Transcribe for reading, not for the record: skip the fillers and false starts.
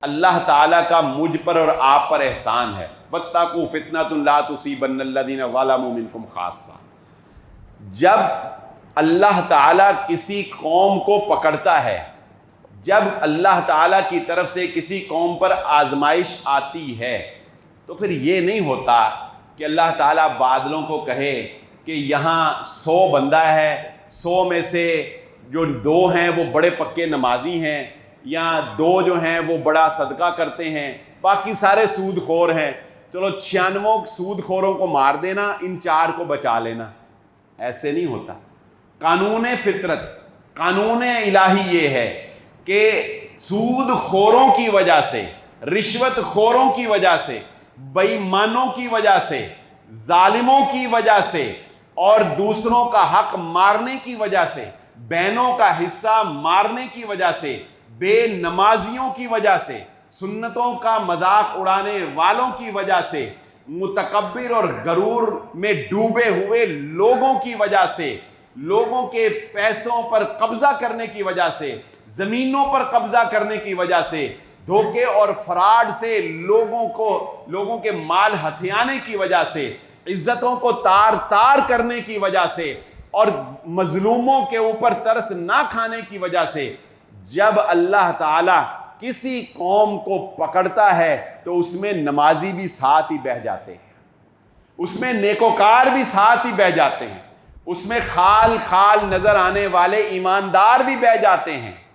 اللہ تعالیٰ کا مجھ پر اور آپ پر احسان ہے، وَاتَّقُوا فِتْنَةً لَا تُصِيبَنَّ الَّذِينَ ظَلَمُوا مِنْكُمْ خَاصَّةً۔ جب اللہ تعالیٰ کسی قوم کو پکڑتا ہے، جب اللہ تعالیٰ کی طرف سے کسی قوم پر آزمائش آتی ہے، تو پھر یہ نہیں ہوتا کہ اللہ تعالیٰ بادلوں کو کہے کہ یہاں 100 بندہ ہے، 100 میں سے جو 2 ہیں وہ بڑے پکے نمازی ہیں، یا 2 جو ہیں وہ بڑا صدقہ کرتے ہیں، باقی سارے سود خور ہیں، چلو 96 سود خوروں کو مار دینا، ان 4 کو بچا لینا۔ ایسے نہیں ہوتا۔ قانون فطرت، قانون الہی یہ ہے کہ سود خوروں کی وجہ سے، رشوت خوروں کی وجہ سے، بے ایمانوں کی وجہ سے، ظالموں کی وجہ سے، اور دوسروں کا حق مارنے کی وجہ سے، بہنوں کا حصہ مارنے کی وجہ سے، بے نمازیوں کی وجہ سے، سنتوں کا مذاق اڑانے والوں کی وجہ سے، متکبر اور غرور میں ڈوبے ہوئے لوگوں کی وجہ سے، لوگوں کے پیسوں پر قبضہ کرنے کی وجہ سے، زمینوں پر قبضہ کرنے کی وجہ سے، دھوکے اور فراڈ سے لوگوں کے مال ہتھیانے کی وجہ سے، عزتوں کو تار تار کرنے کی وجہ سے، اور مظلوموں کے اوپر ترس نہ کھانے کی وجہ سے، جب اللہ تعالیٰ کسی قوم کو پکڑتا ہے تو اس میں نمازی بھی ساتھ ہی بہہ جاتے ہیں، اس میں نیکوکار بھی ساتھ ہی بہہ جاتے ہیں، اس میں خال خال نظر آنے والے ایماندار بھی بہہ جاتے ہیں۔